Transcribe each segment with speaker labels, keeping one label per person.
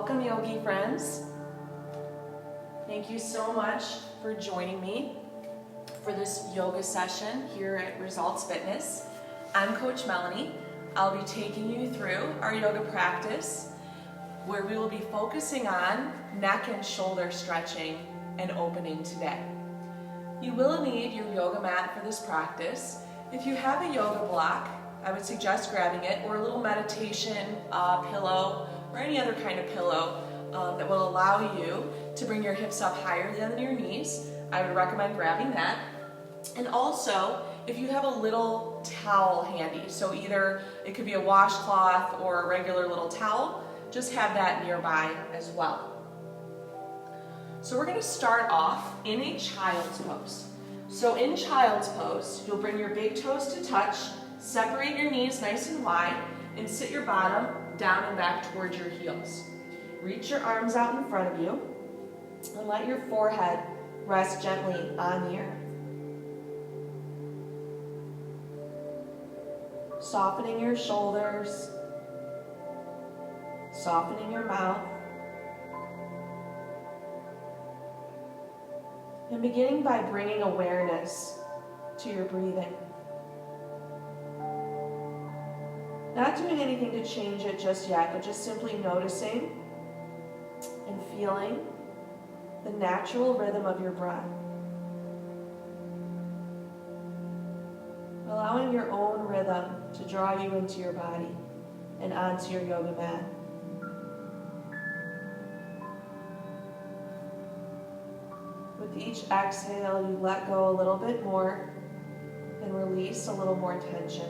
Speaker 1: Welcome, yogi friends. Thank you so much for joining me for this yoga session here at Results Fitness. I'm Coach Melanie. I'll be taking you through our yoga practice where we will be focusing on neck and shoulder stretching and opening today. You will need your yoga mat for this practice. If you have a yoga block, I would suggest grabbing it, or a little meditation pillow, or any other kind of pillow that will allow you to bring your hips up higher than your knees. I would recommend grabbing that. And also, if you have a little towel handy, so either it could be a washcloth or a regular little towel, just have that nearby as well. So we're going to start off in a child's pose. So in child's pose, you'll bring your big toes to touch, separate your knees nice and wide, and sit your bottom down and back towards your heels. Reach your arms out in front of you, and let your forehead rest gently on the earth. Softening your shoulders, softening your mouth, and beginning by bringing awareness to your breathing. Not doing anything to change it just yet, but just simply noticing and feeling the natural rhythm of your breath. Allowing your own rhythm to draw you into your body and onto your yoga mat. With each exhale, you let go a little bit more and release a little more tension.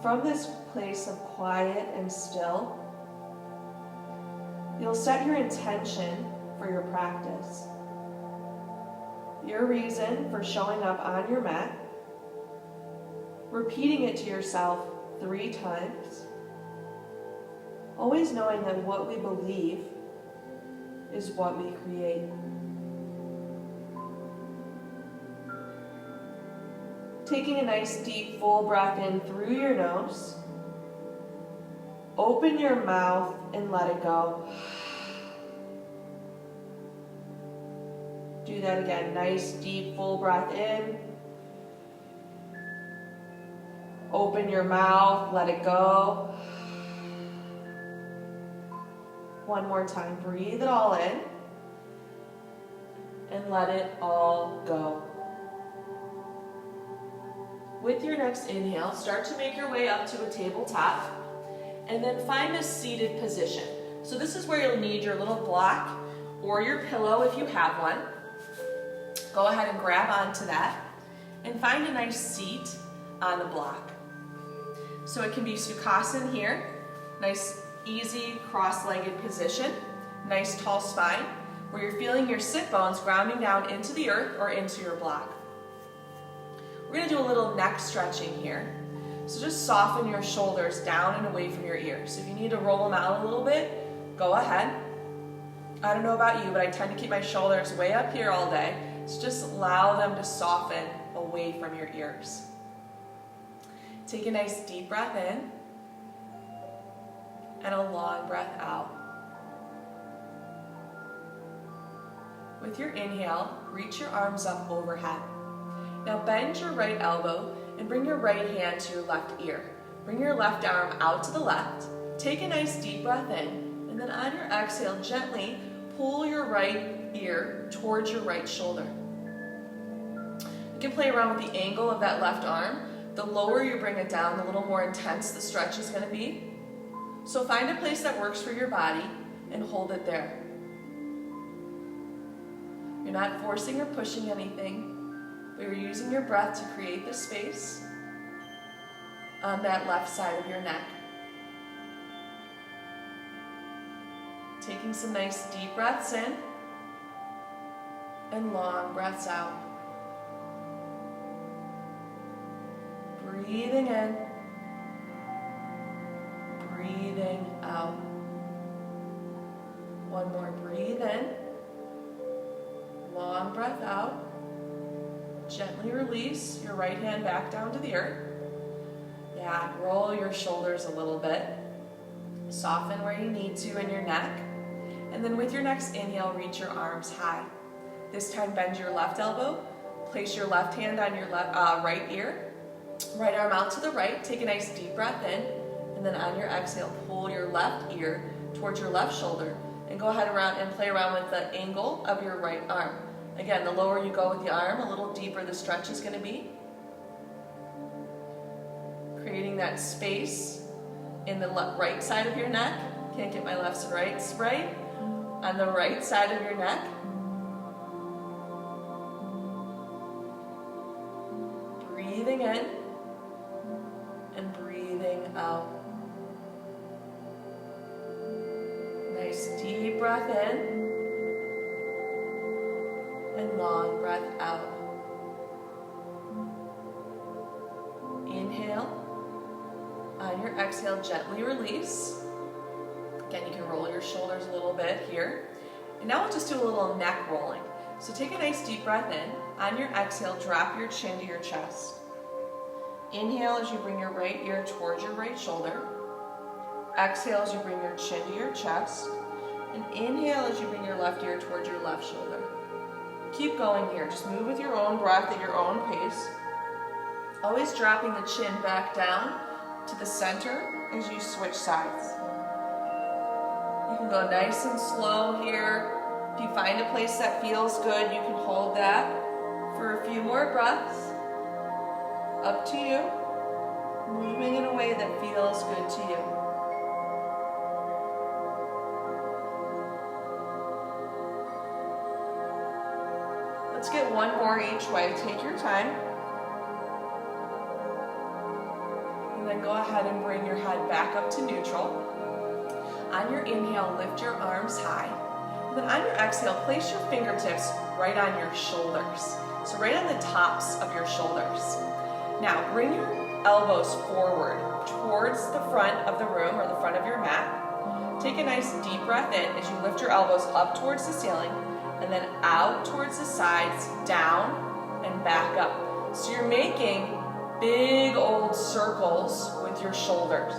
Speaker 1: From this place of quiet and still, you'll set your intention for your practice. Your reason for showing up on your mat, repeating it to yourself 3 times, always knowing that what we believe is what we create. Taking a nice deep full breath in through your nose. Open your mouth and let it go. Do that again. Nice deep full breath in. Open your mouth, let it go. One more time. Breathe it all in and let it all go. With your next inhale, start to make your way up to a tabletop and then find a seated position. So this is where you'll need your little block or your pillow if you have one. Go ahead and grab onto that and find a nice seat on the block. So it can be Sukhasana here, nice easy cross-legged position, nice tall spine, where you're feeling your sit bones grounding down into the earth or into your block. We're going to do a little neck stretching here. So just soften your shoulders down and away from your ears. If you need to roll them out a little bit, go ahead. I don't know about you, but I tend to keep my shoulders way up here all day. So just allow them to soften away from your ears. Take a nice deep breath in and a long breath out. With your inhale, reach your arms up overhead. Now bend your right elbow and bring your right hand to your left ear. Bring your left arm out to the left. Take a nice deep breath in, and then on your exhale, gently pull your right ear towards your right shoulder. You can play around with the angle of that left arm. The lower you bring it down, the little more intense the stretch is going to be. So find a place that works for your body and hold it there. You're not forcing or pushing anything. But you're using your breath to create the space on that left side of your neck. Taking some nice deep breaths in and long breaths out. Breathing in, breathing out. One more, breathe in, long long breath out. Gently release your right hand back down to the earth. Yeah, roll your shoulders a little bit. Soften where you need to in your neck. And then with your next inhale, reach your arms high. This time bend your left elbow. Place your left hand on your right ear. Right arm out to the right. Take a nice deep breath in. And then on your exhale, pull your left ear towards your left shoulder. And go ahead around and play around with the angle of your right arm. Again, the lower you go with the arm, a little deeper the stretch is going to be. Creating that space in the right side of your neck. Can't get my lefts and rights right. On the right side of your neck. Breathing in and breathing out. Nice deep breath in and long breath out. Inhale. On your exhale, gently release. Again, you can roll your shoulders a little bit here. And now we'll just do a little neck rolling. So take a nice deep breath in. On your exhale, drop your chin to your chest. Inhale as you bring your right ear towards your right shoulder. Exhale as you bring your chin to your chest. And inhale as you bring your left ear towards your left shoulder. Keep going here. Just move with your own breath at your own pace. Always dropping the chin back down to the center as you switch sides. You can go nice and slow here. If you find a place that feels good, you can hold that for a few more breaths. Up to you. Moving in a way that feels good to you. Let's get one more each way. Take your time. And then go ahead and bring your head back up to neutral. On your inhale, lift your arms high. And then on your exhale, place your fingertips right on your shoulders. So right on the tops of your shoulders. Now bring your elbows forward towards the front of the room or the front of your mat. Take a nice deep breath in as you lift your elbows up towards the ceiling and then out towards the sides, down and back up. So you're making big old circles with your shoulders.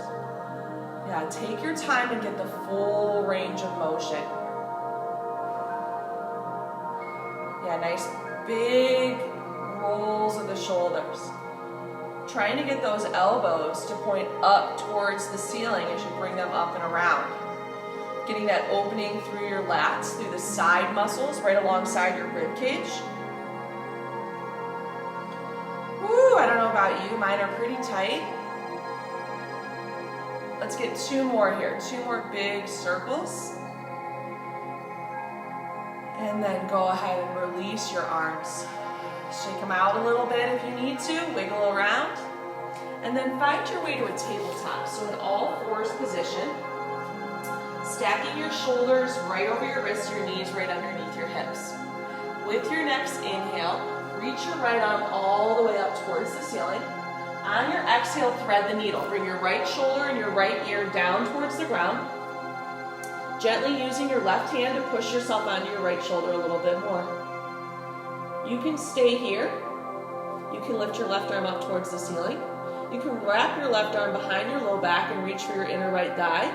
Speaker 1: Yeah, take your time and get the full range of motion. Yeah, nice big rolls of the shoulders. Trying to get those elbows to point up towards the ceiling as you bring them up and around. Getting that opening through your lats, through the side muscles, right alongside your rib cage. Woo, I don't know about you, mine are pretty tight. Let's get two more here, two more big circles. And then go ahead and release your arms. Shake them out a little bit if you need to, wiggle around. And then find your way to a tabletop. So in all fours position, stacking your shoulders right over your wrists, your knees right underneath your hips. With your next inhale, reach your right arm all the way up towards the ceiling. On your exhale, thread the needle. Bring your right shoulder and your right ear down towards the ground. Gently using your left hand to push yourself onto your right shoulder a little bit more. You can stay here. You can lift your left arm up towards the ceiling. You can wrap your left arm behind your low back and reach for your inner right thigh.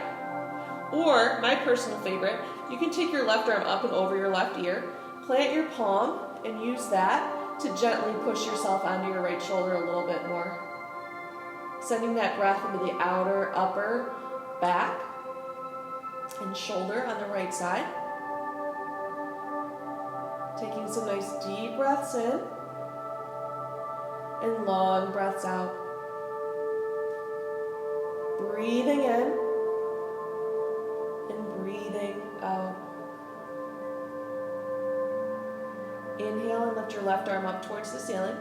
Speaker 1: Or, my personal favorite, you can take your left arm up and over your left ear, plant your palm, and use that to gently push yourself onto your right shoulder a little bit more. Sending that breath into the outer, upper, back, and shoulder on the right side. Taking some nice deep breaths in and long breaths out. Breathing in and breathing out. Inhale and lift your left arm up towards the ceiling.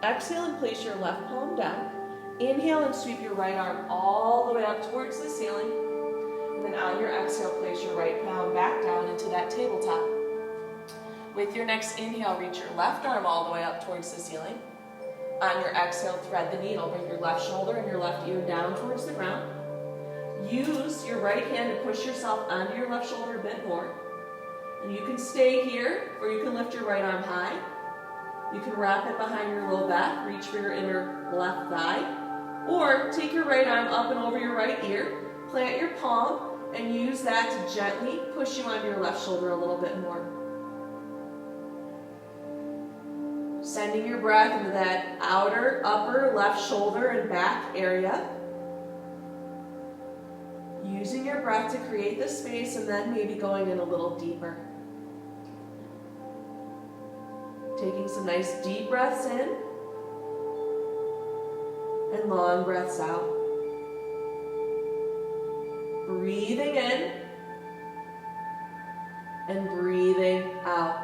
Speaker 1: Exhale and place your left palm down. Inhale and sweep your right arm all the way up towards the ceiling. And then on your exhale, place your right palm back down into that tabletop. With your next inhale, reach your left arm all the way up towards the ceiling. On your exhale, thread the needle. Bring your left shoulder and your left ear down towards the ground. Use your right hand to push yourself onto your left shoulder a bit more. And you can stay here, or you can lift your right arm high. You can wrap it behind your low back, reach for your inner left thigh, or take your right arm up and over your right ear, plant your palm, and use that to gently push you onto your left shoulder a little bit more. Sending your breath into that outer, upper, left shoulder and back area. Using your breath to create the space and then maybe going in a little deeper. Taking some nice deep breaths in and long breaths out. Breathing in and breathing out.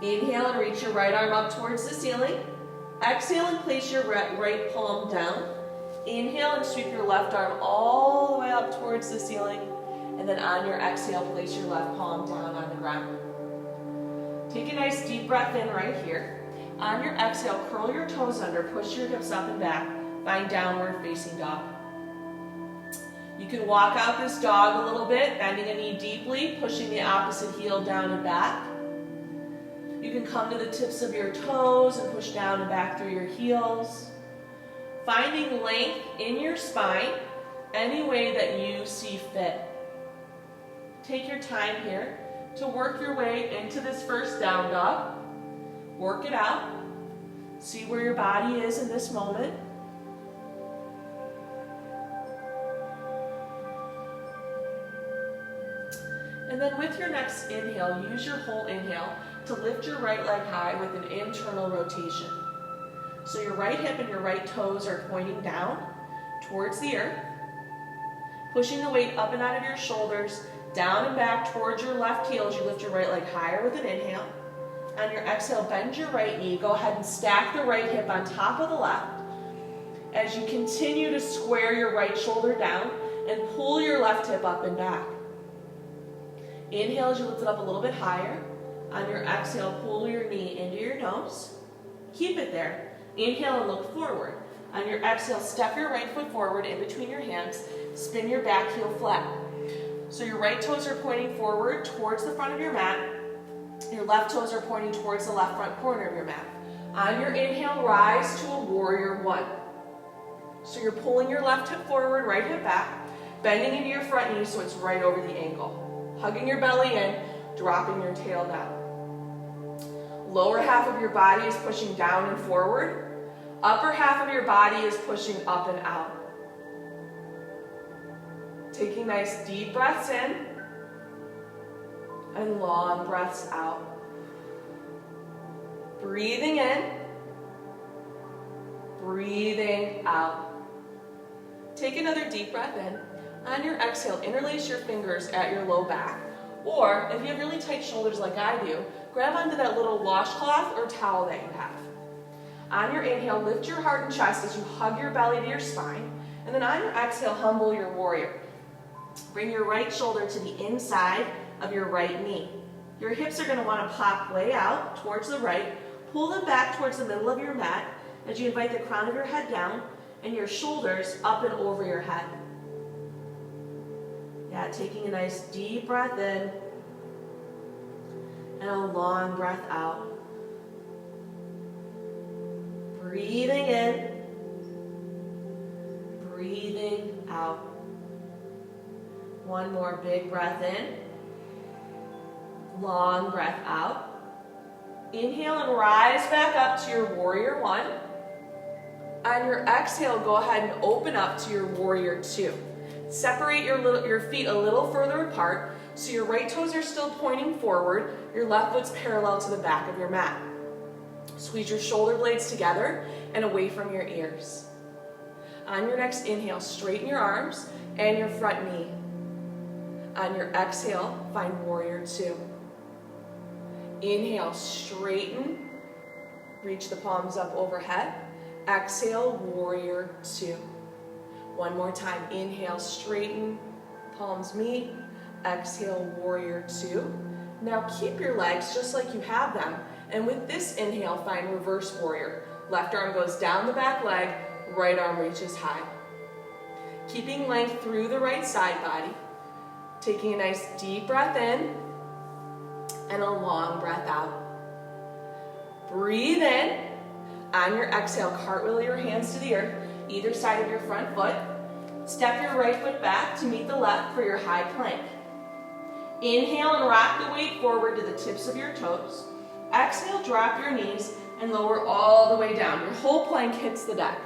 Speaker 1: Inhale and reach your right arm up towards the ceiling. Exhale and place your right palm down. Inhale and sweep your left arm all the way up towards the ceiling. And then on your exhale, place your left palm down on the ground. Take a nice deep breath in right here. On your exhale, curl your toes under, push your hips up and back, find downward facing dog. You can walk out this dog a little bit, bending a knee deeply, pushing the opposite heel down and back. You can come to the tips of your toes and push down and back through your heels. Finding length in your spine any way that you see fit. Take your time here to work your way into this first down dog. Work it out. See where your body is in this moment. And then with your next inhale, use your whole inhale to lift your right leg high with an internal rotation. So your right hip and your right toes are pointing down towards the earth. Pushing the weight up and out of your shoulders, down and back towards your left heel as you lift your right leg higher with an inhale. On your exhale, bend your right knee. Go ahead and stack the right hip on top of the left. As you continue to square your right shoulder down and pull your left hip up and back. Inhale as you lift it up a little bit higher. On your exhale, pull your knee into your nose. Keep it there. Inhale and look forward. On your exhale, step your right foot forward in between your hands. Spin your back heel flat. So your right toes are pointing forward towards the front of your mat. Your left toes are pointing towards the left front corner of your mat. On your inhale, rise to a warrior one. So you're pulling your left hip forward, right hip back, bending into your front knee so it's right over the ankle. Hugging your belly in, dropping your tail down. Lower half of your body is pushing down and forward. Upper half of your body is pushing up and out. Taking nice deep breaths in and long breaths out. Breathing in, breathing out. Take another deep breath in. On your exhale, interlace your fingers at your low back. Or, if you have really tight shoulders like I do, grab onto that little washcloth or towel that you have. On your inhale, lift your heart and chest as you hug your belly to your spine. And then on your exhale, humble your warrior. Bring your right shoulder to the inside of your right knee. Your hips are going to want to pop way out towards the right. Pull them back towards the middle of your mat as you invite the crown of your head down and your shoulders up and over your head. Yeah, taking a nice deep breath in and a long breath out. Breathing in, breathing out. One more big breath in, long breath out. Inhale and rise back up to your warrior one. On your exhale, go ahead and open up to your warrior two. Separate your feet a little further apart so your right toes are still pointing forward, your left foot's parallel to the back of your mat. Squeeze your shoulder blades together and away from your ears. On your next inhale, straighten your arms and your front knee. On your exhale, find warrior two. Inhale, straighten, reach the palms up overhead. Exhale, warrior two. One more time, inhale, straighten, palms meet. Exhale, warrior two. Now keep your legs just like you have them. And with this inhale, find reverse warrior. Left arm goes down the back leg, right arm reaches high. Keeping length through the right side body. Taking a nice deep breath in and a long breath out. Breathe in. On your exhale, cartwheel your hands to the earth, either side of your front foot. Step your right foot back to meet the left for your high plank. Inhale and rock the weight forward to the tips of your toes. Exhale, drop your knees and lower all the way down. Your whole plank hits the deck.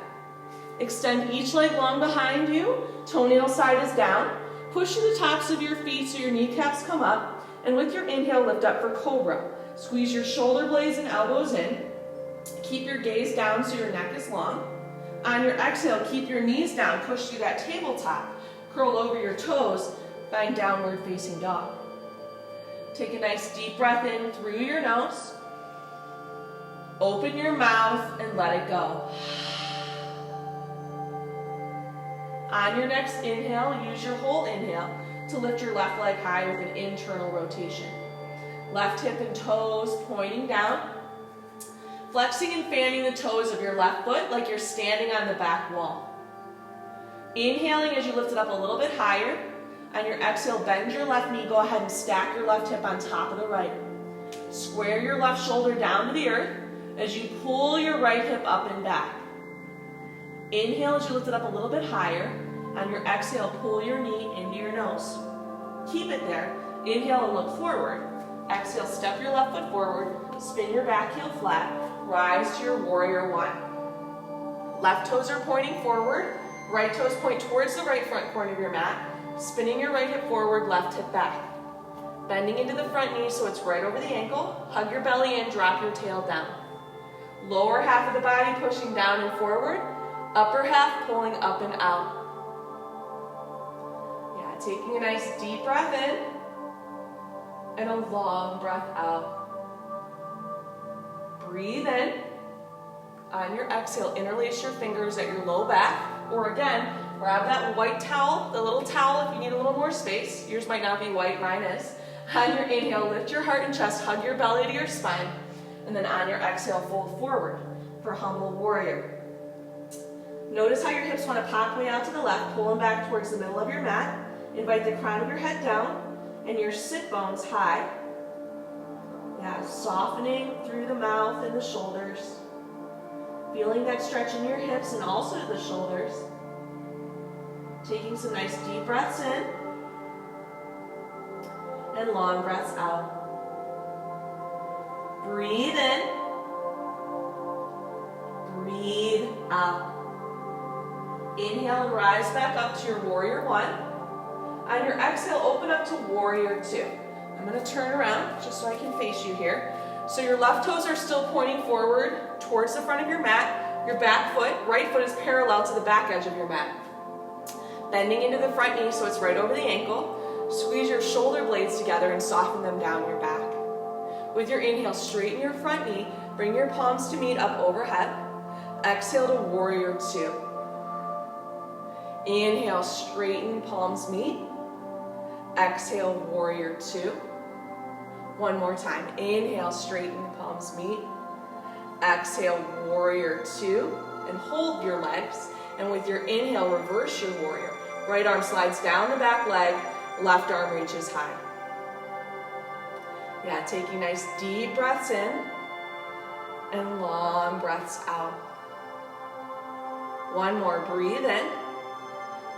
Speaker 1: Extend each leg long behind you. Toenail side is down. Push to the tops of your feet so your kneecaps come up. And with your inhale, lift up for cobra. Squeeze your shoulder blades and elbows in. Keep your gaze down so your neck is long. On your exhale, keep your knees down. Push through that tabletop. Curl over your toes. Find downward facing dog. Take a nice deep breath in through your nose. Open your mouth and let it go. On your next inhale, use your whole inhale to lift your left leg high with an internal rotation. Left hip and toes pointing down. Flexing and fanning the toes of your left foot like you're standing on the back wall. Inhaling as you lift it up a little bit higher. On your exhale, bend your left knee. Go ahead and stack your left hip on top of the right. Square your left shoulder down to the earth as you pull your right hip up and back. Inhale as you lift it up a little bit higher. On your exhale, pull your knee into your nose. Keep it there. Inhale and look forward. Exhale, step your left foot forward. Spin your back heel flat. Rise to your warrior one. Left toes are pointing forward. Right toes point towards the right front corner of your mat. Spinning your right hip forward, left hip back. Bending into the front knee so it's right over the ankle. Hug your belly in, drop your tail down. Lower half of the body pushing down and forward. Upper half pulling up and out. Yeah, taking a nice deep breath in and a long breath out. Breathe in. On your exhale, interlace your fingers at your low back, or again, grab that white towel, the little towel if you need a little more space. Yours might not be white, mine is. On your inhale, lift your heart and chest, hug your belly to your spine, and then on your exhale, fold forward for humble warrior. Notice how your hips want to pop way out to the left, pull them back towards the middle of your mat. Invite the crown of your head down and your sit bones high. Yeah, softening through the mouth and the shoulders. Feeling that stretch in your hips and also the shoulders. Taking some nice deep breaths in and long breaths out. Breathe in. Breathe out. Inhale and rise back up to your warrior one. On your exhale, open up to warrior two. I'm going to turn around just so I can face you here. So your left toes are still pointing forward towards the front of your mat. Your back foot, right foot is parallel to the back edge of your mat. Bending into the front knee so it's right over the ankle. Squeeze your shoulder blades together and soften them down your back. With your inhale, straighten your front knee. Bring your palms to meet up overhead. Exhale to warrior two. Inhale, straighten, palms meet. Exhale, warrior two. One more time. Inhale, straighten, palms meet. Exhale, warrior two. And hold your legs. And with your inhale, reverse your warrior. Right arm slides down the back leg. Left arm reaches high. Yeah, taking nice deep breaths in and long breaths out. One more. Breathe in.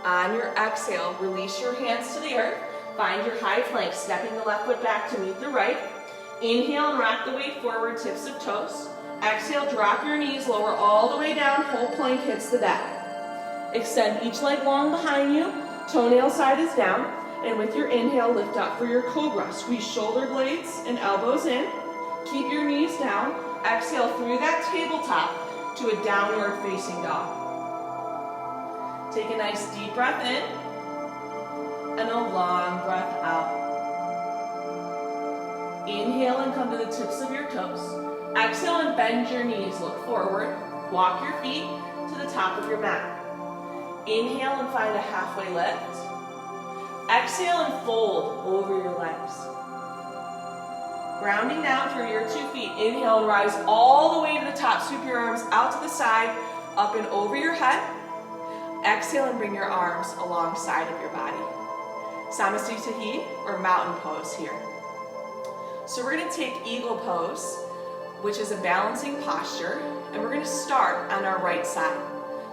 Speaker 1: On your exhale, release your hands to the earth. Find your high plank, stepping the left foot back to meet the right. Inhale and rock the weight forward, tips of toes. Exhale, drop your knees, lower all the way down, whole plank hits the deck. Extend each leg long behind you, toenail side is down, and with your inhale, lift up for your cobra. Squeeze shoulder blades and elbows in. Keep your knees down. Exhale through that tabletop to a downward facing dog. Take a nice deep breath in and a long breath out. Inhale and come to the tips of your toes. Exhale and bend your knees, look forward. Walk your feet to the top of your mat. Inhale and find a halfway lift. Exhale and fold over your legs. Grounding down through your 2 feet. Inhale and rise all the way to the top. Sweep your arms out to the side, up and over your head. Exhale and bring your arms alongside of your body. Samasthiti or mountain pose here. So we're going to take eagle pose, which is a balancing posture, and we're going to start on our right side.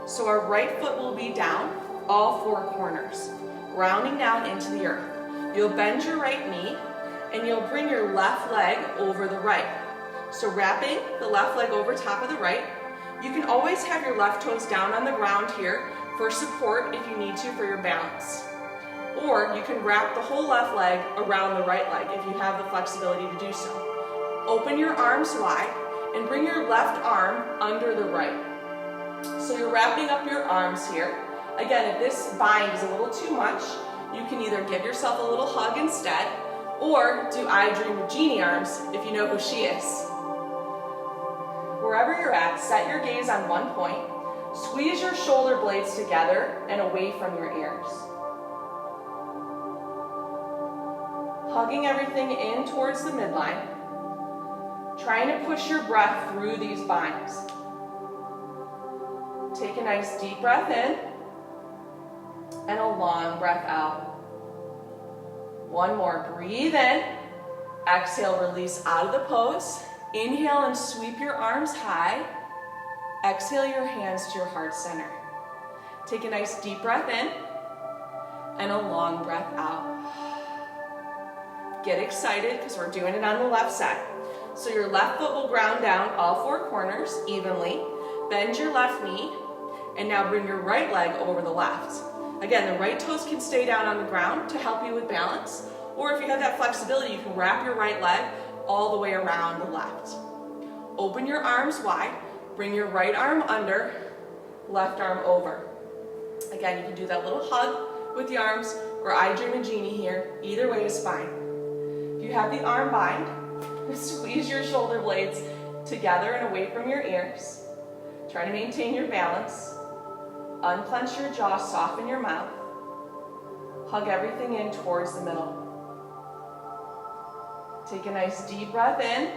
Speaker 1: So our right foot will be down, all four corners, grounding down into the earth. You'll bend your right knee, and you'll bring your left leg over the right. So wrapping the left leg over top of the right. You can always have your left toes down on the ground here for support if you need to for your balance. Or you can wrap the whole left leg around the right leg if you have the flexibility to do so. Open your arms wide and bring your left arm under the right. So you're wrapping up your arms here. Again, if this bind is a little too much, you can either give yourself a little hug instead, or do I Dream of Jeannie arms if you know who she is. Wherever you're at, set your gaze on one point. Squeeze your shoulder blades together and away from your ears. Hugging everything in towards the midline. Trying to push your breath through these binds. Take a nice deep breath in and a long breath out. One more, breathe in. Exhale, release out of the pose. Inhale and sweep your arms high. Exhale your hands to your heart center. Take a nice deep breath in and a long breath out. Get excited because we're doing it on the left side. So your left foot will ground down all four corners evenly. Bend your left knee and now bring your right leg over the left. Again, the right toes can stay down on the ground to help you with balance. Or if you have that flexibility, you can wrap your right leg all the way around the left. Open your arms wide. Bring your right arm under, left arm over. Again, you can do that little hug with the arms, or I Dream of Jeannie here. Either way is fine. If you have the arm bind, squeeze your shoulder blades together and away from your ears. Try to maintain your balance. Unclench your jaw, soften your mouth. Hug everything in towards the middle. Take a nice deep breath in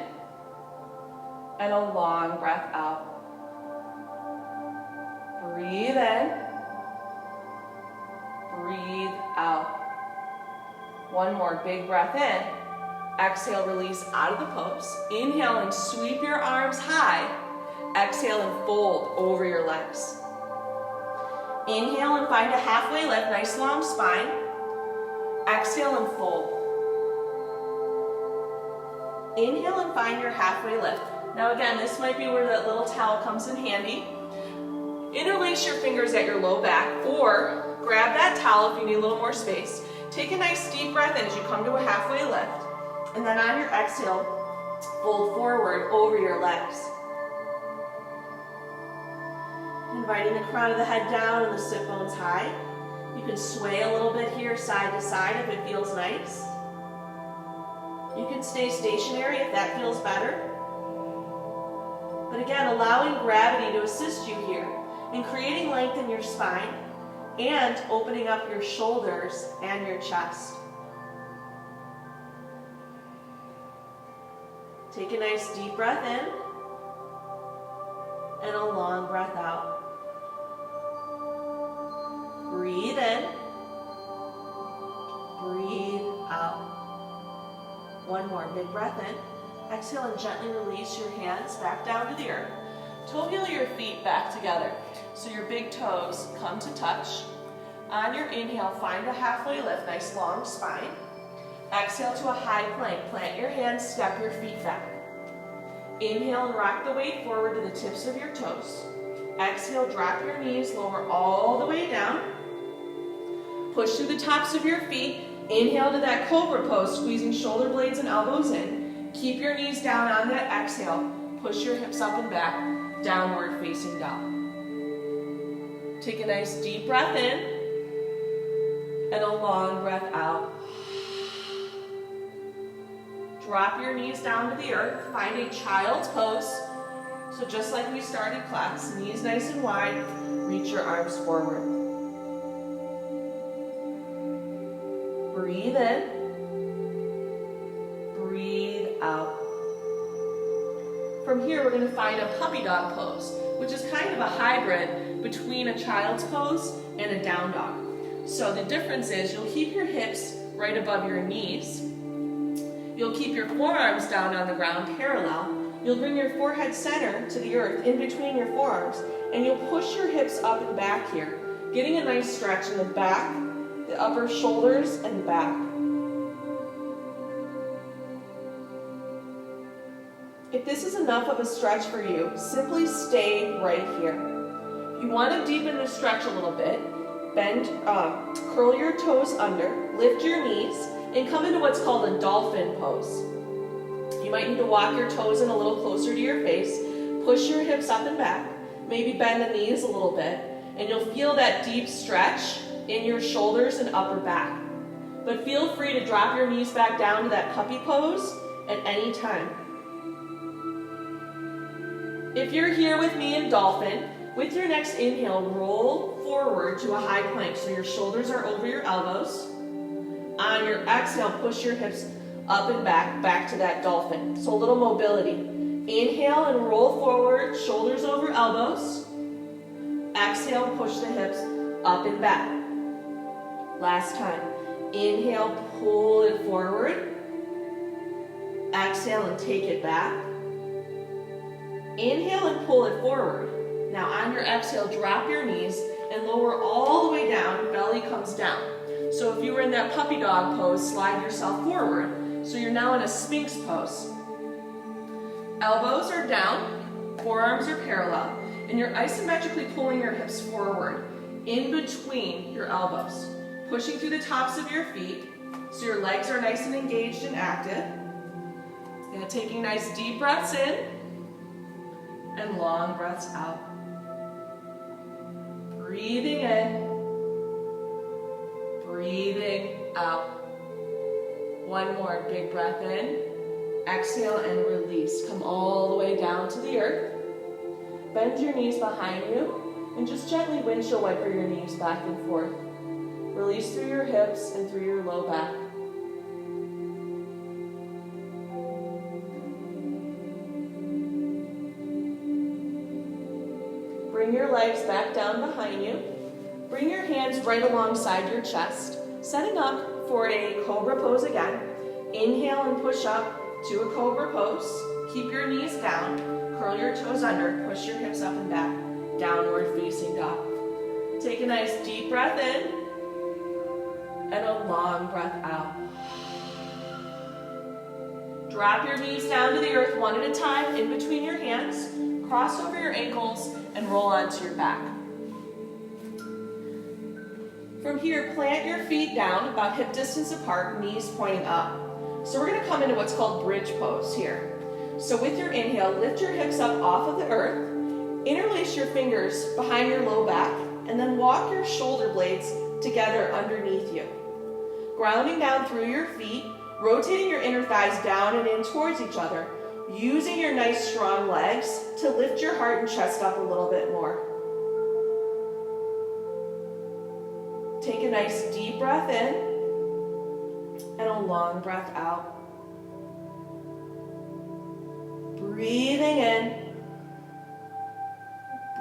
Speaker 1: and a long breath out. Breathe in. Breathe out. One more big breath in. Exhale, release out of the pose. Inhale and sweep your arms high. Exhale and fold over your legs. Inhale and find a halfway lift, nice long spine. Exhale and fold. Inhale and find your halfway lift. Now again, this might be where that little towel comes in handy. Interlace your fingers at your low back or grab that towel if you need a little more space. Take a nice deep breath in as you come to a halfway lift. And then on your exhale, fold forward over your legs. Inviting the crown of the head down and the sit bones high. You can sway a little bit here side to side if it feels nice. You can stay stationary if that feels better. But again, allowing gravity to assist you here in creating length in your spine and opening up your shoulders and your chest. Take a nice deep breath in and a long breath out. Breathe in, breathe out. One more big breath in. Exhale and gently release your hands back down to the earth. Toe heel your feet back together so your big toes come to touch. On your inhale, find a halfway lift, nice long spine. Exhale to a high plank. Plant your hands, step your feet back. Inhale and rock the weight forward to the tips of your toes. Exhale, drop your knees, lower all the way down. Push through the tops of your feet. Inhale to that cobra pose, squeezing shoulder blades and elbows in. Keep your knees down on that exhale. Push your hips up and back, downward facing dog. Take a nice deep breath in and a long breath out. Drop your knees down to the earth. Find a child's pose. So just like we started class, knees nice and wide, reach your arms forward. Breathe in. Breathe out. From here, we're going to find a puppy dog pose, which is kind of a hybrid between a child's pose and a down dog. So the difference is you'll keep your hips right above your knees. You'll keep your forearms down on the ground parallel. You'll bring your forehead center to the earth in between your forearms, and you'll push your hips up and back here, getting a nice stretch in the back, the upper shoulders, and the back. If this is enough of a stretch for you, simply stay right here. If you want to deepen the stretch a little bit, bend, curl your toes under, lift your knees, and come into what's called a dolphin pose. You might need to walk your toes in a little closer to your face, push your hips up and back, maybe bend the knees a little bit, and you'll feel that deep stretch in your shoulders and upper back. But feel free to drop your knees back down to that puppy pose at any time. If you're here with me in dolphin, with your next inhale, roll forward to a high plank so your shoulders are over your elbows. On your exhale, push your hips up and back to that dolphin. So a little mobility. Inhale and roll forward, shoulders over elbows. Exhale, push the hips up and back. Last time. Inhale, pull it forward. Exhale and take it back. Inhale and pull it forward. Now on your exhale, drop your knees and lower all the way down, belly comes down. So if you were in that puppy dog pose, slide yourself forward. So you're now in a Sphinx pose. Elbows are down, forearms are parallel, and you're isometrically pulling your hips forward in between your elbows, pushing through the tops of your feet so your legs are nice and engaged and active. And taking nice deep breaths in and long breaths out. Breathing in, breathing out. One more big breath in. Exhale and release. Come all the way down to the earth. Bend your knees behind you and just gently windshield wiper your knees back and forth. Release through your hips and through your low back. Bring your legs back down behind you. Bring your hands right alongside your chest, setting up for a cobra pose again. Inhale and push up to a cobra pose. Keep your knees down, curl your toes under, push your hips up and back, downward facing dog. Take a nice deep breath in and a long breath out. Drop your knees down to the earth one at a time in between your hands. Cross over your ankles and roll onto your back. From here, plant your feet down about hip distance apart, knees pointing up. So we're going to come into what's called bridge pose here. So with your inhale, lift your hips up off of the earth, interlace your fingers behind your low back, and then walk your shoulder blades together underneath you. Grounding down through your feet, rotating your inner thighs down and in towards each other, using your nice strong legs to lift your heart and chest up a little bit more. Take a nice deep breath in and a long breath out. Breathing in,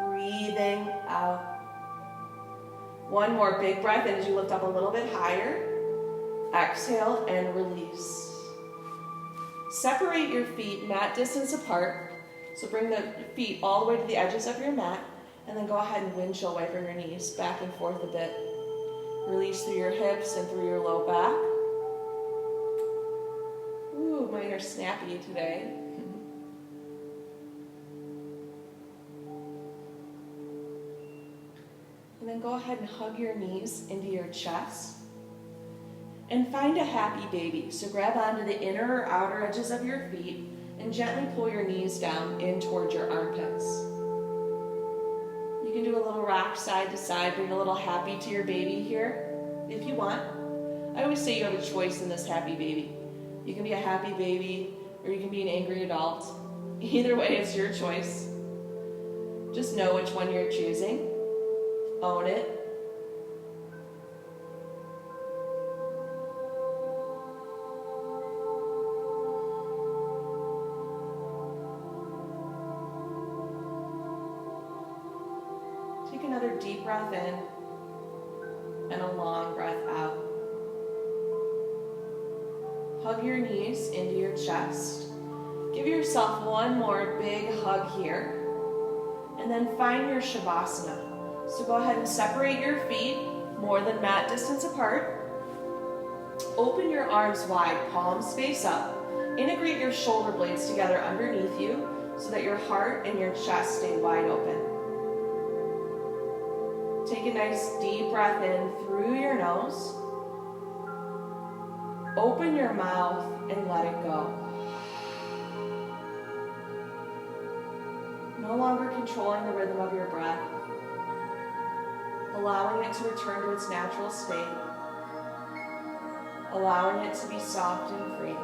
Speaker 1: breathing out. One more big breath in as you lift up a little bit higher. Exhale and release. Separate your feet mat distance apart. So bring the feet all the way to the edges of your mat, and then go ahead and windshield wiper your knees back and forth a bit. Release through your hips and through your low back. Ooh, mine are snappy today. And then go ahead and hug your knees into your chest. And find a happy baby. So grab onto the inner or outer edges of your feet and gently pull your knees down in towards your armpits. You can do a little rock side to side, bring a little happy to your baby here if you want. I always say you have a choice in this happy baby. You can be a happy baby or you can be an angry adult. Either way, it's your choice. Just know which one you're choosing. Own it. Take another deep breath in and a long Hug your knees into your chest. Give yourself one more big hug here. And then find your Shavasana. So go ahead and separate your feet more than mat distance apart. Open your arms wide, palms face up. Integrate your shoulder blades together underneath you so that your heart and your chest stay wide open. Take a nice deep breath in through your nose. Open your mouth and let it go. No longer controlling the rhythm of your breath, allowing it to return to its natural state, allowing it to be soft and free.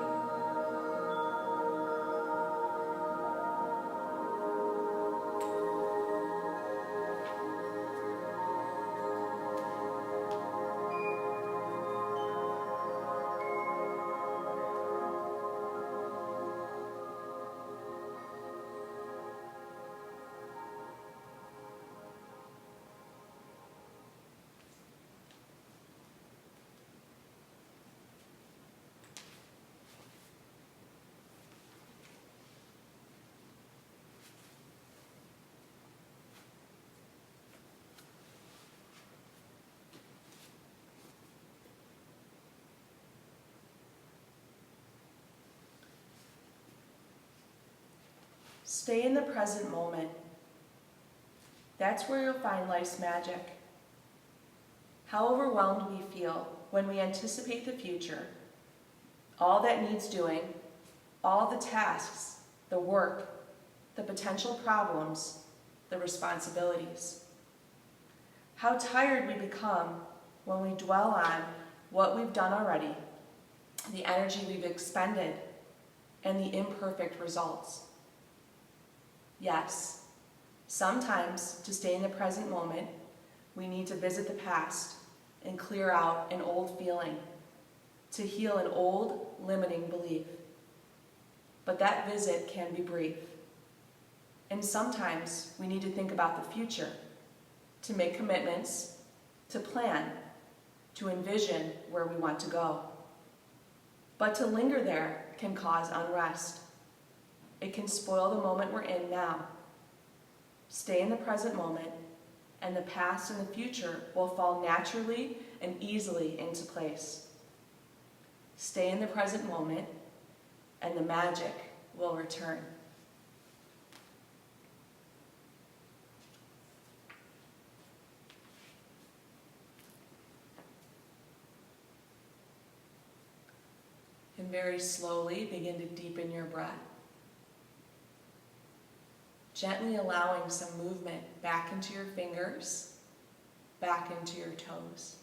Speaker 1: Stay in the present moment. That's where you'll find life's magic. How overwhelmed we feel when we anticipate the future, all that needs doing, all the tasks, the work, the potential problems, the responsibilities. How tired we become when we dwell on what we've done already, the energy we've expended, and the imperfect results. Yes, sometimes to stay in the present moment, we need to visit the past and clear out an old feeling, to heal an old limiting belief. But that visit can be brief. And sometimes we need to think about the future, to make commitments, to plan, to envision where we want to go. But to linger there can cause unrest. It can spoil the moment we're in now. Stay in the present moment, and the past and the future will fall naturally and easily into place. Stay in the present moment, and the magic will return. And very slowly begin to deepen your breath. Gently allowing some movement back into your fingers, back into your toes.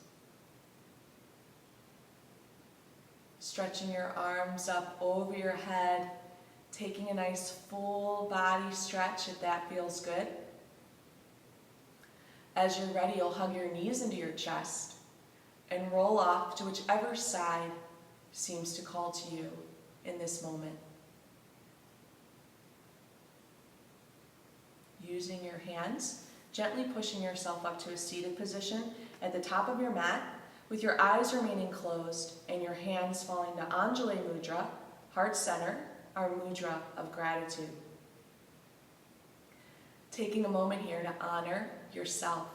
Speaker 1: Stretching your arms up over your head, taking a nice full body stretch if that feels good. As you're ready, you'll hug your knees into your chest and roll off to whichever side seems to call to you in this moment. Using your hands, gently pushing yourself up to a seated position at the top of your mat, with your eyes remaining closed and your hands falling to Anjali Mudra, heart center, our mudra of gratitude. Taking a moment here to honor yourself.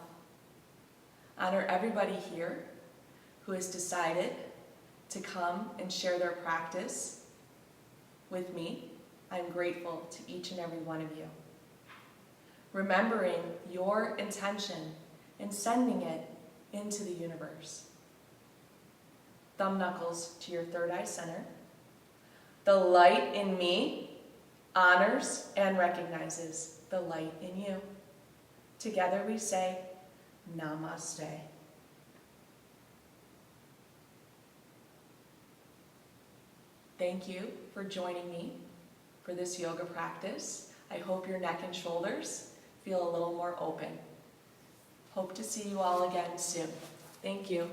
Speaker 1: Honor everybody here who has decided to come and share their practice with me. I'm grateful to each and every one of you. Remembering your intention and sending it into the universe. Thumb knuckles to your third eye center. The light in me honors and recognizes the light in you. Together we say, Namaste. Thank you for joining me for this yoga practice. I hope your neck and shoulders feel a little more open. Hope to see you all again soon. Thank you.